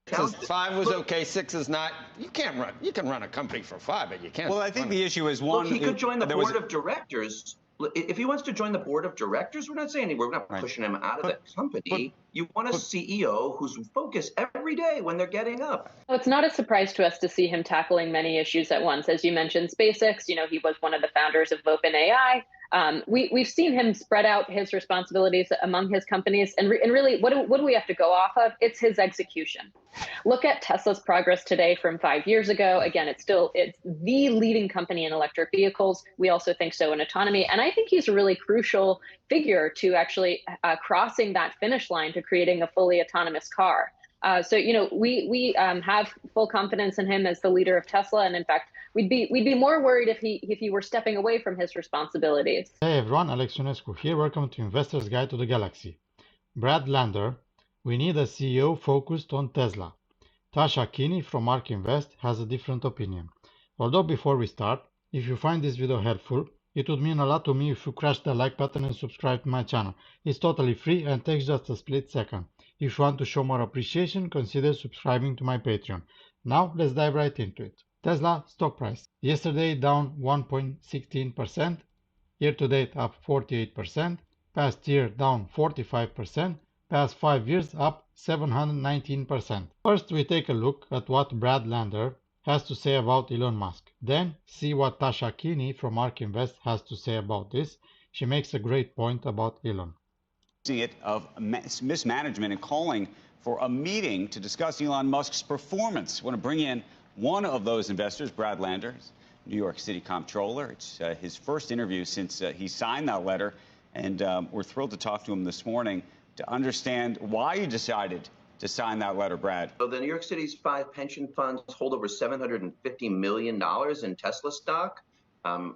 Says 5 was okay, 6 is not. You can't run. You can run a company for 5, but you can't. Well, I think the issue is one. Look, he could join the board of directors. If he wants to join the board of directors, we're not saying we're not pushing him out of the company. You want a CEO who's focused every day when they're getting up. Well, it's not a surprise to us to see him tackling many issues at once. As you mentioned, SpaceX, he was one of the founders of OpenAI. We've seen him spread out his responsibilities among his companies. And really, what do we have to go off of? It's his execution. Look at Tesla's progress today from 5 years ago. Again, it's the leading company in electric vehicles. We also think so in autonomy. And I think he's a really crucial figure to actually crossing that finish line to creating a fully autonomous car. So we have full confidence in him as the leader of Tesla. And in fact, we'd be more worried if he were stepping away from his responsibilities. Hey everyone, Alex Ionescu here. Welcome to Investor's Guide to the Galaxy. Brad Lander, we need a CEO focused on Tesla. Tasha Keeney from ARK Invest has a different opinion. Although before we start, if you find this video helpful, it would mean a lot to me if you crash the like button and subscribe to my channel. It's totally free and takes just a split second. If you want to show more appreciation, consider subscribing to my Patreon. Now let's dive right into it. Tesla stock price. Yesterday down 1.16%, year to date up 48%, past year down 45%, past 5 years up 719%. First we take a look at what Brad Lander has to say about Elon Musk. Then see what Tasha Keeney from ARK Invest has to say about this. She makes a great point about Elon. It of mismanagement and calling for a meeting to discuss Elon Musk's performance. I want to bring in one of those investors, Brad Lander, New York City Comptroller. It's his first interview since he signed that letter, and we're thrilled to talk to him this morning to understand why you decided to sign that letter, Brad. So the New York City's 5 pension funds hold over $750 million in Tesla stock.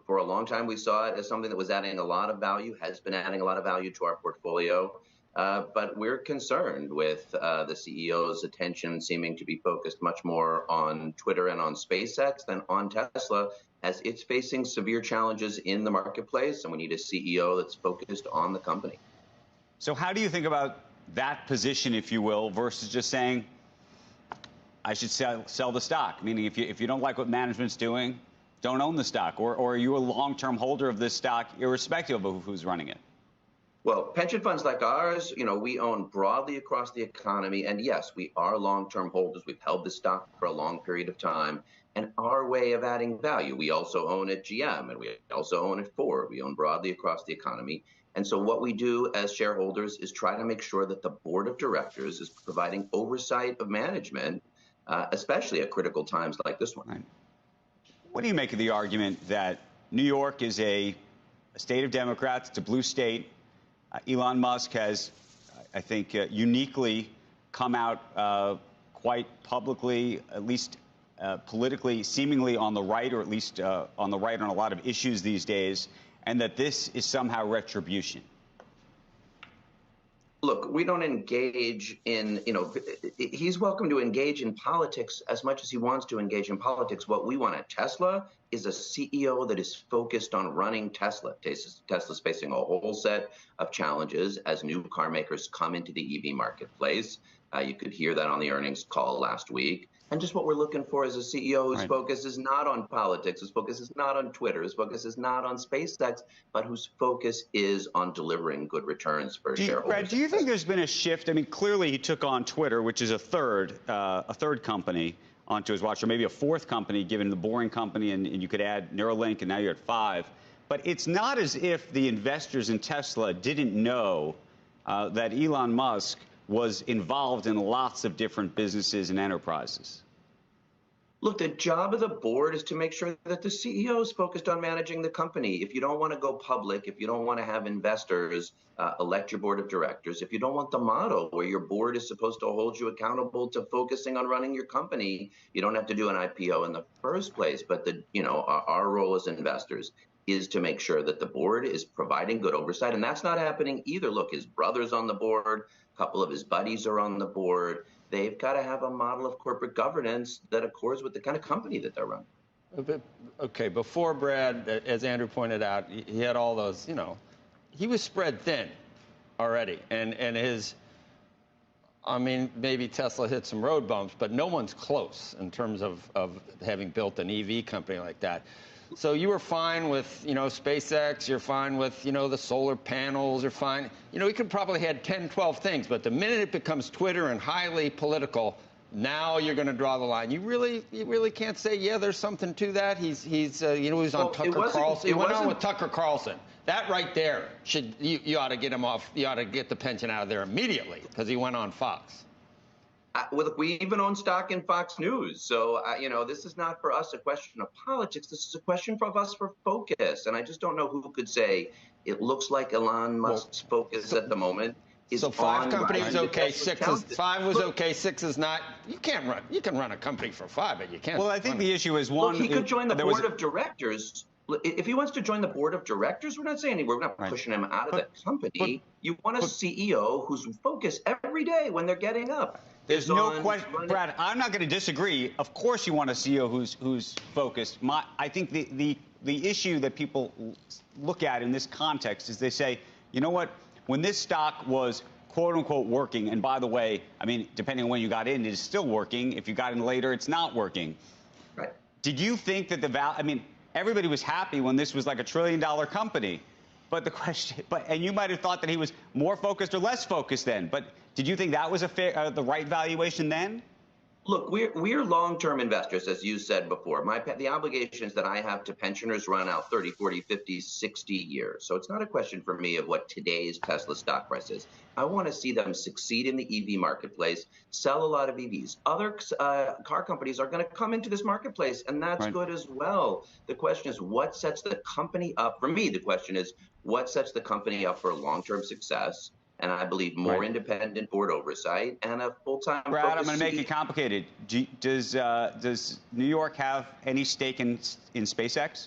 For a long time, we saw it as something that was adding a lot of value, has been adding a lot of value to our portfolio. But we're concerned with the CEO's attention seeming to be focused much more on Twitter and on SpaceX than on Tesla, as it's facing severe challenges in the marketplace, and we need a CEO that's focused on the company. So how do you think about that position, if you will, versus just saying, I should sell the stock? Meaning, if you don't like what management's doing, don't own the stock, or are you a long-term holder of this stock, irrespective of who's running it? Well, pension funds like ours, we own broadly across the economy. And yes, we are long-term holders. We've held the stock for a long period of time. And our way of adding value, we also own at GM and we also own at Ford. We own broadly across the economy. And so what we do as shareholders is try to make sure that the board of directors is providing oversight of management, especially at critical times like this one. Right. What do you make of the argument that New York is a state of Democrats, it's a blue state? Elon Musk has, I think, uniquely come out quite publicly, at least politically, seemingly on the right, or at least on the right on a lot of issues these days, and that this is somehow retribution. Look, we don't engage in, he's welcome to engage in politics as much as he wants to engage in politics. What we want at Tesla is a CEO that is focused on running Tesla. Tesla's facing a whole set of challenges as new car makers come into the EV marketplace. You could hear that on the earnings call last week. And just what we're looking for is a CEO whose focus is not on politics, whose focus is not on Twitter, whose focus is not on SpaceX, but whose focus is on delivering good returns for shareholders. Brad, do you think there's been a shift? I mean, clearly he took on Twitter, which is a third company onto his watch, or maybe a fourth company, given the Boring Company, and you could add Neuralink, and now you're at 5. But it's not as if the investors in Tesla didn't know that Elon Musk was involved in lots of different businesses and enterprises. Look, the job of the board is to make sure that the CEO is focused on managing the company. If you don't want to go public, if you don't want to have investors elect your board of directors, if you don't want the model where your board is supposed to hold you accountable to focusing on running your company, you don't have to do an IPO in the first place. But our role as investors is to make sure that the board is providing good oversight. And that's not happening either. Look, his brother's on the board. A couple of his buddies are on the board. They've got to have a model of corporate governance that accords with the kind of company that they're running. Okay, before Brad, as Andrew pointed out, he had all those, he was spread thin already. And his I mean, maybe Tesla hit some road bumps, but no one's close in terms of having built an EV company like that. So you were fine with, SpaceX, you're fine with, the solar panels, you're fine. We could probably had 10, 12 things, but the minute it becomes Twitter and highly political, now you're going to draw the line. You really can't say, yeah, there's something to that. He's on Tucker Carlson. He went on with Tucker Carlson. That right there you ought to get him off. You ought to get the pension out of there immediately because he went on Fox. We even own stock in Fox News. So, this is not for us a question of politics. This is a question for us for focus. And I just don't know who could say it looks like Elon Musk's focus at the moment. So 5 companies okay, 6 is 5 was okay, 6 is not. You can run a company for 5, but you can't. Well, I think the issue is one. He could join the board of directors. If he wants to join the board of directors, we're not saying we're not pushing him out of the company. You want a CEO who's focused every day when they're getting up. There's no question, Brad. I'm not going to disagree. Of course, you want a CEO who's focused. I think the issue that people look at in this context is they say, you know what? When this stock was quote unquote working, and by the way, I mean, depending on when you got in, it is still working. If you got in later, it's not working. Right. Did you think that everybody was happy when this was like $1 trillion company, but the question, and you might have thought that he was more focused or less focused then, but did you think that was the right valuation then? Look, we're long-term investors, as you said before. The obligations that I have to pensioners run out 30, 40, 50, 60 years. So it's not a question for me of what today's Tesla stock price is. I want to see them succeed in the EV marketplace, sell a lot of EVs. Other car companies are going to come into this marketplace, and that's good as well. The question is, what sets the company up? For me, the question is, what sets the company up for long-term success? And I believe more independent board oversight and a full-time. Brad, I'm going to make it complicated. Does New York have any stake in SpaceX?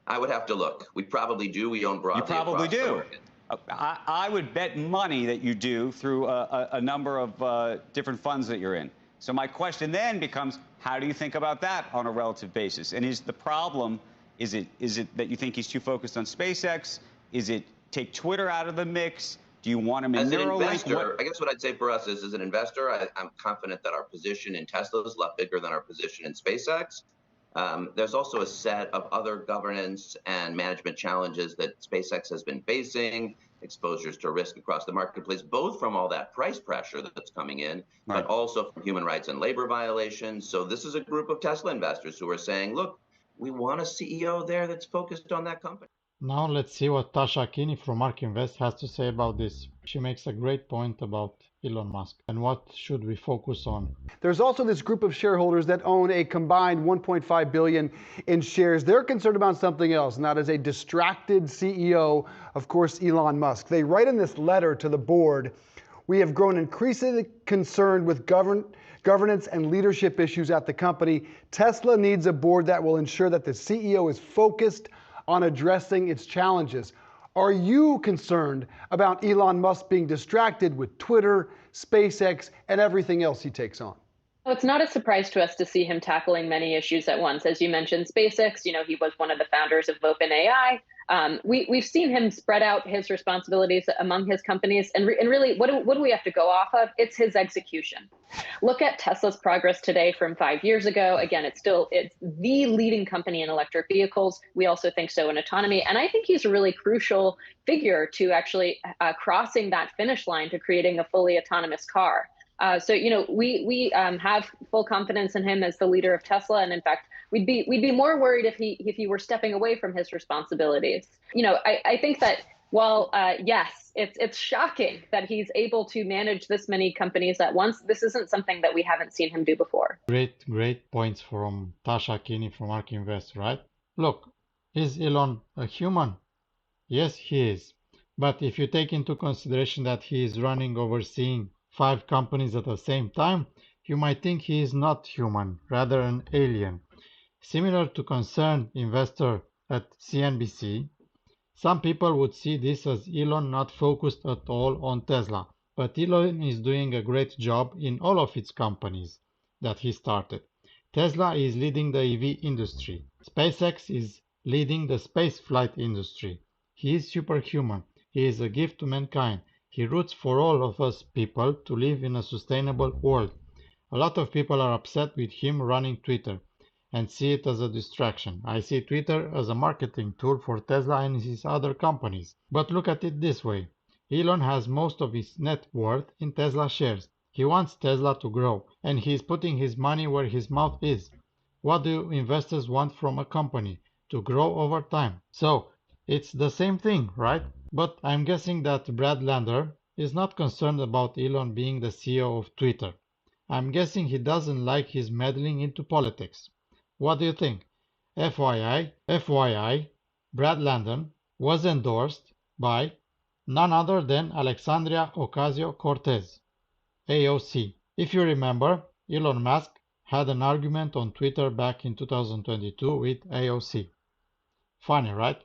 I would have to look. We probably do. We own broadly. You probably do. Oregon. I would bet money that you do through a number of different funds that you're in. So my question then becomes, how do you think about that on a relative basis? And is the problem, is it that you think he's too focused on SpaceX? Is it take Twitter out of the mix? Do you want him in Neuralink? As an investor, I guess what I'd say for us is, as an investor, I'm confident that our position in Tesla is a lot bigger than our position in SpaceX. There's also a set of other governance and management challenges that SpaceX has been facing, exposures to risk across the marketplace, both from all that price pressure that's coming in, but also from human rights and labor violations. So this is a group of Tesla investors who are saying, look, we want a CEO there that's focused on that company. Now let's see what Tasha Keeney from ARK Invest has to say about this. She makes a great point about Elon Musk and what should we focus on. There's also this group of shareholders that own a combined 1.5 billion in shares. They're concerned about something else, and that is a distracted CEO, of course, Elon Musk. They write in this letter to the board, "We have grown increasingly concerned with governance and leadership issues at the company. Tesla needs a board that will ensure that the CEO is focused on addressing its challenges." Are you concerned about Elon Musk being distracted with Twitter, SpaceX, and everything else he takes on? Well, it's not a surprise to us to see him tackling many issues at once. As you mentioned, SpaceX, he was one of the founders of OpenAI. We've seen him spread out his responsibilities among his companies. And really, what do we have to go off of? It's his execution. Look at Tesla's progress today from 5 years ago. Again, it's the leading company in electric vehicles. We also think so in autonomy. And I think he's a really crucial figure to actually crossing that finish line to creating a fully autonomous car. So we have full confidence in him as the leader of Tesla, and in fact, we'd be more worried if he were stepping away from his responsibilities. I think that while yes, it's shocking that he's able to manage this many companies at once, this isn't something that we haven't seen him do before. Great points from Tasha Keeney from ARK Invest, right? Look, is Elon a human? Yes, he is. But if you take into consideration that he is overseeing 5 companies at the same time, you might think he is not human, rather an alien. Similar to concerned investor at CNBC, some people would see this as Elon not focused at all on Tesla, but Elon is doing a great job in all of its companies that he started. Tesla is leading the EV industry. SpaceX is leading the space flight industry. He is superhuman. He is a gift to mankind. He roots for all of us people to live in a sustainable world. A lot of people are upset with him running Twitter and see it as a distraction. I see Twitter as a marketing tool for Tesla and his other companies. But look at it this way. Elon has most of his net worth in Tesla shares. He wants Tesla to grow, and he is putting his money where his mouth is. What do investors want from a company? To grow over time. So, it's the same thing, right? But I'm guessing that Brad Lander is not concerned about Elon being the CEO of Twitter. I'm guessing he doesn't like his meddling into politics. What do you think? FYI, Brad Lander was endorsed by none other than Alexandria Ocasio-Cortez, AOC. If you remember, Elon Musk had an argument on Twitter back in 2022 with AOC. Funny, right?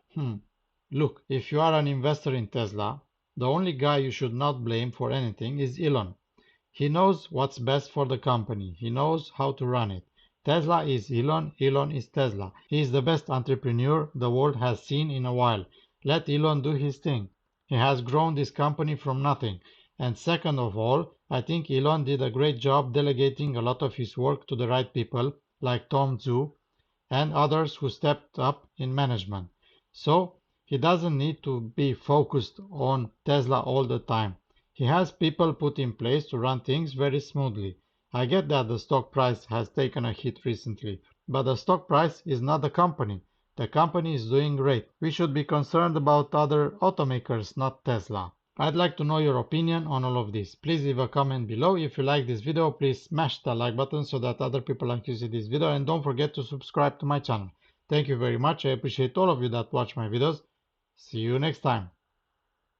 Look, if you are an investor in Tesla, the only guy you should not blame for anything is Elon. He knows what's best for the company. He knows how to run it. Tesla is Elon, Elon is Tesla. He is the best entrepreneur the world has seen in a while. Let Elon do his thing. He has grown this company from nothing. And second of all, I think Elon did a great job delegating a lot of his work to the right people, like Tom Zhu and others who stepped up in management. So, he doesn't need to be focused on Tesla all the time. He has people put in place to run things very smoothly. I get that the stock price has taken a hit recently, but the stock price is not the company. The company is doing great. We should be concerned about other automakers, not Tesla. I'd like to know your opinion on all of this. Please leave a comment below. If you like this video, please smash the like button so that other people can see this video, and don't forget to subscribe to my channel. Thank you very much. I appreciate all of you that watch my videos. See you next time.